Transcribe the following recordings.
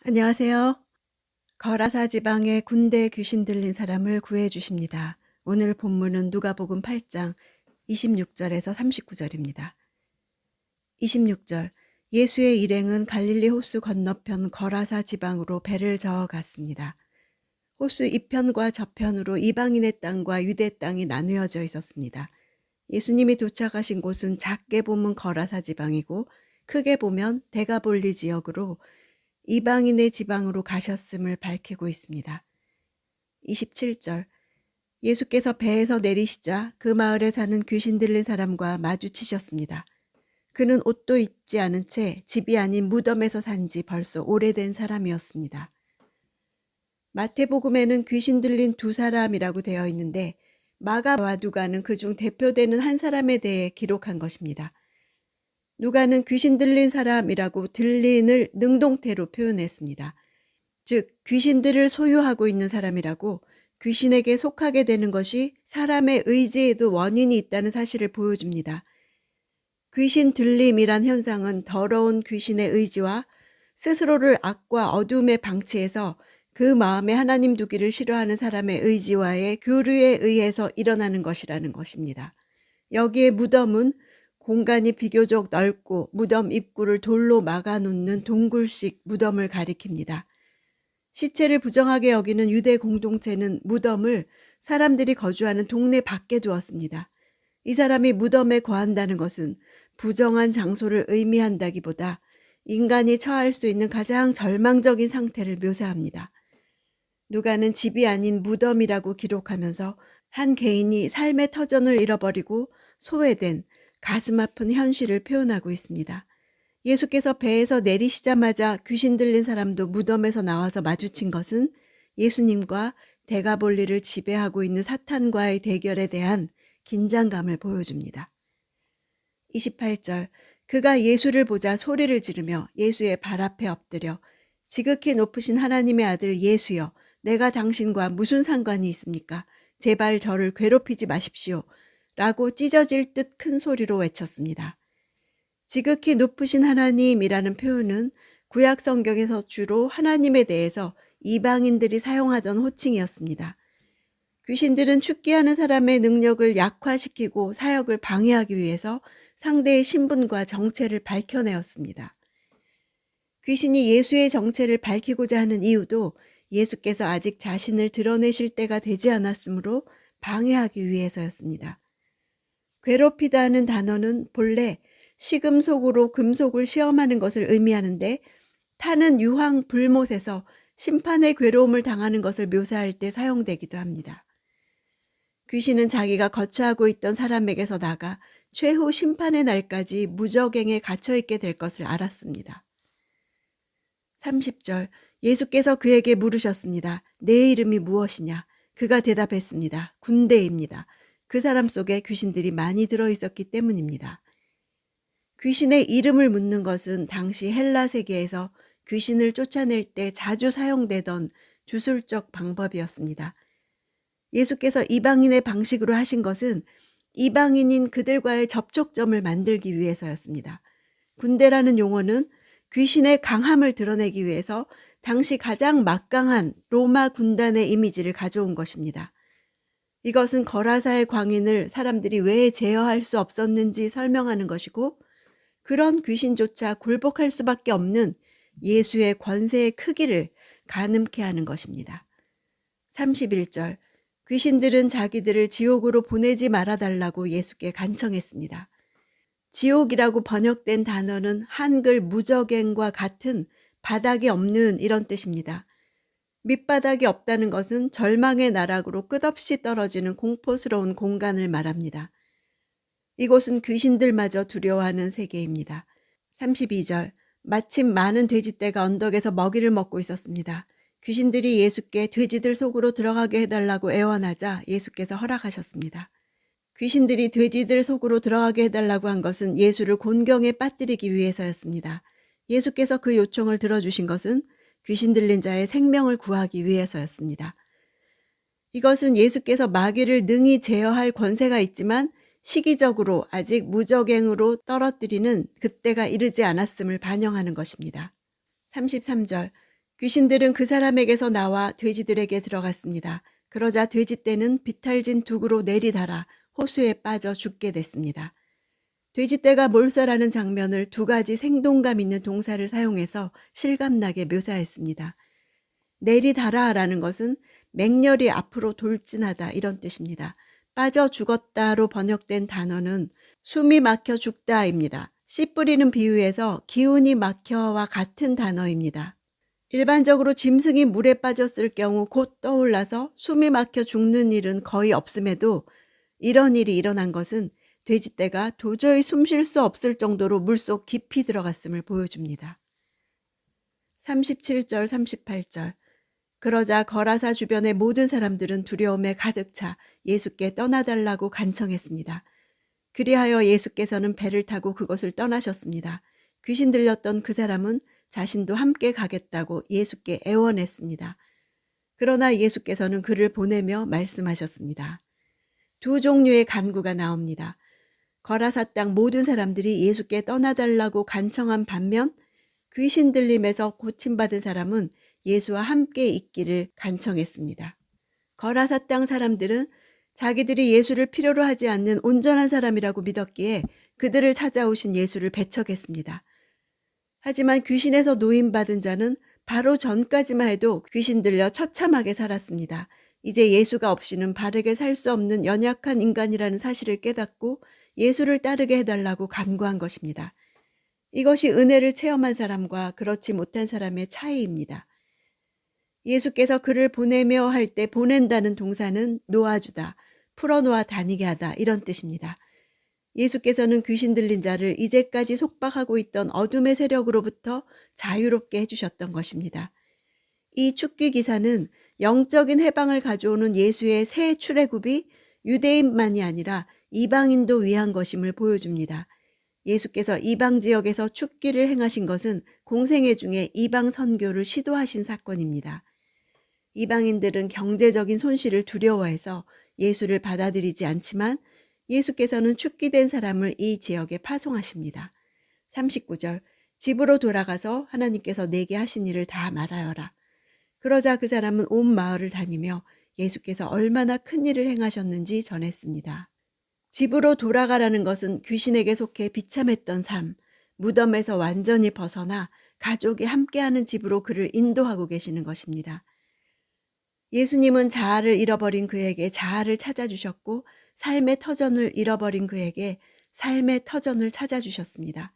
안녕하세요. 거라사 지방의 군대 귀신 들린 사람을 구해 주십니다. 오늘 본문은 누가복음 8장 26절에서 39절입니다. 26절 예수의 일행은 갈릴리 호수 건너편 거라사 지방으로 배를 저어 갔습니다. 호수 이편과 저편으로 이방인의 땅과 유대 땅이 나누어져 있었습니다. 예수님이 도착하신 곳은 작게 보면 거라사 지방이고 크게 보면 데가볼리 지역으로 이방인의 지방으로 가셨음을 밝히고 있습니다. 27절 예수께서 배에서 내리시자 그 마을에 사는 귀신 들린 사람과 마주치셨습니다. 그는 옷도 입지 않은 채 집이 아닌 무덤에서 산 지 벌써 오래된 사람이었습니다. 마태복음에는 귀신 들린 두 사람이라고 되어 있는데 마가와 누가는 그중 대표되는 한 사람에 대해 기록한 것입니다. 누가는 귀신 들린 사람이라고 들린을 능동태로 표현했습니다. 즉 귀신들을 소유하고 있는 사람이라고 귀신에게 속하게 되는 것이 사람의 의지에도 원인이 있다는 사실을 보여줍니다. 귀신 들림이란 현상은 더러운 귀신의 의지와 스스로를 악과 어둠에 방치해서 그 마음에 하나님 두기를 싫어하는 사람의 의지와의 교류에 의해서 일어나는 것이라는 것입니다. 여기에 무덤은 공간이 비교적 넓고 무덤 입구를 돌로 막아놓는 동굴식 무덤을 가리킵니다. 시체를 부정하게 여기는 유대 공동체는 무덤을 사람들이 거주하는 동네 밖에 두었습니다. 이 사람이 무덤에 거한다는 것은 부정한 장소를 의미한다기보다 인간이 처할 수 있는 가장 절망적인 상태를 묘사합니다. 누가는 집이 아닌 무덤이라고 기록하면서 한 개인이 삶의 터전을 잃어버리고 소외된 가슴 아픈 현실을 표현하고 있습니다. 예수께서 배에서 내리시자마자 귀신 들린 사람도 무덤에서 나와서 마주친 것은 예수님과 데가볼리를 지배하고 있는 사탄과의 대결에 대한 긴장감을 보여줍니다. 28절 그가 예수를 보자 소리를 지르며 예수의 발 앞에 엎드려 지극히 높으신 하나님의 아들 예수여 내가 당신과 무슨 상관이 있습니까? 제발 저를 괴롭히지 마십시오. 라고 찢어질 듯 큰 소리로 외쳤습니다. 지극히 높으신 하나님이라는 표현은 구약 성경에서 주로 하나님에 대해서 이방인들이 사용하던 호칭이었습니다. 귀신들은 축기하는 사람의 능력을 약화시키고 사역을 방해하기 위해서 상대의 신분과 정체를 밝혀내었습니다. 귀신이 예수의 정체를 밝히고자 하는 이유도 예수께서 아직 자신을 드러내실 때가 되지 않았으므로 방해하기 위해서였습니다. 괴롭히다는 단어는 본래 시금속으로 금속을 시험하는 것을 의미하는데 타는 유황 불못에서 심판의 괴로움을 당하는 것을 묘사할 때 사용되기도 합니다. 귀신은 자기가 거처하고 있던 사람에게서 나가 최후 심판의 날까지 무적행에 갇혀있게 될 것을 알았습니다. 30절 예수께서 그에게 물으셨습니다. 내 이름이 무엇이냐? 그가 대답했습니다. 군대입니다. 그 사람 속에 귀신들이 많이 들어있었기 때문입니다. 귀신의 이름을 묻는 것은 당시 헬라 세계에서 귀신을 쫓아낼 때 자주 사용되던 주술적 방법이었습니다. 예수께서 이방인의 방식으로 하신 것은 이방인인 그들과의 접촉점을 만들기 위해서였습니다. 군대라는 용어는 귀신의 강함을 드러내기 위해서 당시 가장 막강한 로마 군단의 이미지를 가져온 것입니다. 이것은 거라사의 광인을 사람들이 왜 제어할 수 없었는지 설명하는 것이고 그런 귀신조차 굴복할 수밖에 없는 예수의 권세의 크기를 가늠케 하는 것입니다. 31절 귀신들은 자기들을 지옥으로 보내지 말아달라고 예수께 간청했습니다. 지옥이라고 번역된 단어는 한글 무적행과 같은 바닥이 없는 이런 뜻입니다. 밑바닥이 없다는 것은 절망의 나락으로 끝없이 떨어지는 공포스러운 공간을 말합니다. 이곳은 귀신들마저 두려워하는 세계입니다. 32절 마침 많은 돼지떼가 언덕에서 먹이를 먹고 있었습니다. 귀신들이 예수께 돼지들 속으로 들어가게 해달라고 애원하자 예수께서 허락하셨습니다. 귀신들이 돼지들 속으로 들어가게 해달라고 한 것은 예수를 곤경에 빠뜨리기 위해서였습니다. 예수께서 그 요청을 들어주신 것은 귀신 들린 자의 생명을 구하기 위해서였습니다. 이것은 예수께서 마귀를 능히 제어할 권세가 있지만 시기적으로 아직 무적행으로 떨어뜨리는 그때가 이르지 않았음을 반영하는 것입니다. 33절 귀신들은 그 사람에게서 나와 돼지들에게 들어갔습니다. 그러자 돼지떼는 비탈진 둑으로 내리달아 호수에 빠져 죽게 됐습니다. 돼지떼가 몰살하는 장면을 두 가지 생동감 있는 동사를 사용해서 실감나게 묘사했습니다. 내리달아라는 것은 맹렬히 앞으로 돌진하다 이런 뜻입니다. 빠져 죽었다로 번역된 단어는 숨이 막혀 죽다입니다. 씨 뿌리는 비유에서 기운이 막혀와 같은 단어입니다. 일반적으로 짐승이 물에 빠졌을 경우 곧 떠올라서 숨이 막혀 죽는 일은 거의 없음에도 이런 일이 일어난 것은 돼지떼가 도저히 숨 쉴 수 없을 정도로 물속 깊이 들어갔음을 보여줍니다. 37절 38절 그러자 거라사 주변의 모든 사람들은 두려움에 가득 차 예수께 떠나달라고 간청했습니다. 그리하여 예수께서는 배를 타고 그곳을 떠나셨습니다. 귀신 들렸던 그 사람은 자신도 함께 가겠다고 예수께 애원했습니다. 그러나 예수께서는 그를 보내며 말씀하셨습니다. 두 종류의 간구가 나옵니다. 거라사 땅 모든 사람들이 예수께 떠나달라고 간청한 반면 귀신 들림에서 고침받은 사람은 예수와 함께 있기를 간청했습니다. 거라사 땅 사람들은 자기들이 예수를 필요로 하지 않는 온전한 사람이라고 믿었기에 그들을 찾아오신 예수를 배척했습니다. 하지만 귀신에서 노임받은 자는 바로 전까지만 해도 귀신 들려 처참하게 살았습니다. 이제 예수가 없이는 바르게 살 수 없는 연약한 인간이라는 사실을 깨닫고 예수를 따르게 해달라고 간구한 것입니다. 이것이 은혜를 체험한 사람과 그렇지 못한 사람의 차이입니다. 예수께서 그를 보내며 할 때 보낸다는 동사는 놓아주다, 풀어놓아 다니게 하다 이런 뜻입니다. 예수께서는 귀신 들린 자를 이제까지 속박하고 있던 어둠의 세력으로부터 자유롭게 해주셨던 것입니다. 이 축기 기사는 영적인 해방을 가져오는 예수의 새 출애굽이 유대인만이 아니라 이방인도 위한 것임을 보여줍니다. 예수께서 이방 지역에서 축기를 행하신 것은 공생애 중에 이방 선교를 시도하신 사건입니다. 이방인들은 경제적인 손실을 두려워해서 예수를 받아들이지 않지만 예수께서는 축기된 사람을 이 지역에 파송하십니다. 39절 집으로 돌아가서 하나님께서 내게 하신 일을 다 말하여라. 그러자 그 사람은 온 마을을 다니며 예수께서 얼마나 큰 일을 행하셨는지 전했습니다. 집으로 돌아가라는 것은 귀신에게 속해 비참했던 삶, 무덤에서 완전히 벗어나 가족이 함께하는 집으로 그를 인도하고 계시는 것입니다. 예수님은 자아를 잃어버린 그에게 자아를 찾아주셨고 삶의 터전을 잃어버린 그에게 삶의 터전을 찾아주셨습니다.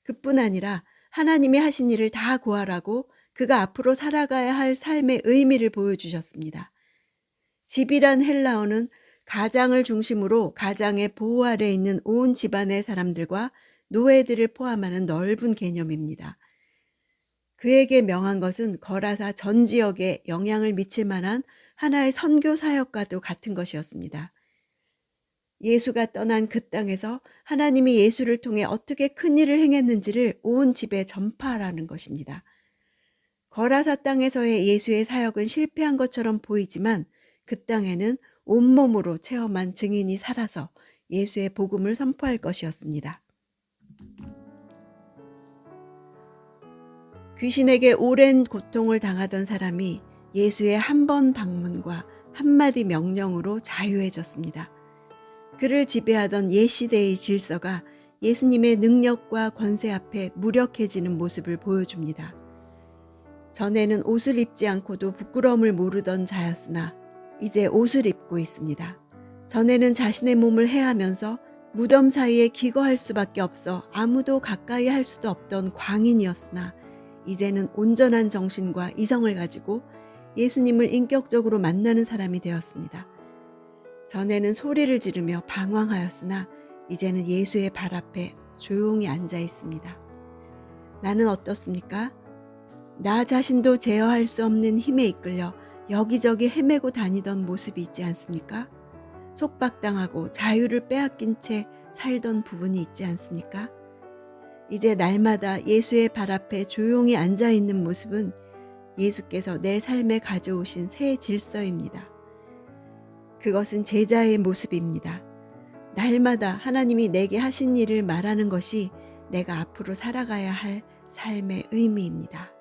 그뿐 아니라 하나님이 하신 일을 다 고하라고 그가 앞으로 살아가야 할 삶의 의미를 보여주셨습니다. 집이란 헬라어는 가장을 중심으로 가장의 보호 아래 있는 온 집안의 사람들과 노예들을 포함하는 넓은 개념입니다. 그에게 명한 것은 거라사 전 지역에 영향을 미칠 만한 하나의 선교 사역과도 같은 것이었습니다. 예수가 떠난 그 땅에서 하나님이 예수를 통해 어떻게 큰 일을 행했는지를 온 집에 전파하라는 것입니다. 거라사 땅에서의 예수의 사역은 실패한 것처럼 보이지만 그 땅에는 온몸으로 체험한 증인이 살아서 예수의 복음을 선포할 것이었습니다. 귀신에게 오랜 고통을 당하던 사람이 예수의 한 번 방문과 한마디 명령으로 자유해졌습니다. 그를 지배하던 옛 시대의 질서가 예수님의 능력과 권세 앞에 무력해지는 모습을 보여줍니다. 전에는 옷을 입지 않고도 부끄러움을 모르던 자였으나 이제 옷을 입고 있습니다. 전에는 자신의 몸을 해하면서 무덤 사이에 기거할 수밖에 없어 아무도 가까이 할 수도 없던 광인이었으나 이제는 온전한 정신과 이성을 가지고 예수님을 인격적으로 만나는 사람이 되었습니다. 전에는 소리를 지르며 방황하였으나 이제는 예수의 발 앞에 조용히 앉아 있습니다. 나는 어떻습니까? 나 자신도 제어할 수 없는 힘에 이끌려 여기저기 헤매고 다니던 모습이 있지 않습니까? 속박당하고 자유를 빼앗긴 채 살던 부분이 있지 않습니까? 이제 날마다 예수의 발 앞에 조용히 앉아 있는 모습은 예수께서 내 삶에 가져오신 새 질서입니다. 그것은 제자의 모습입니다. 날마다 하나님이 내게 하신 일을 말하는 것이 내가 앞으로 살아가야 할 삶의 의미입니다.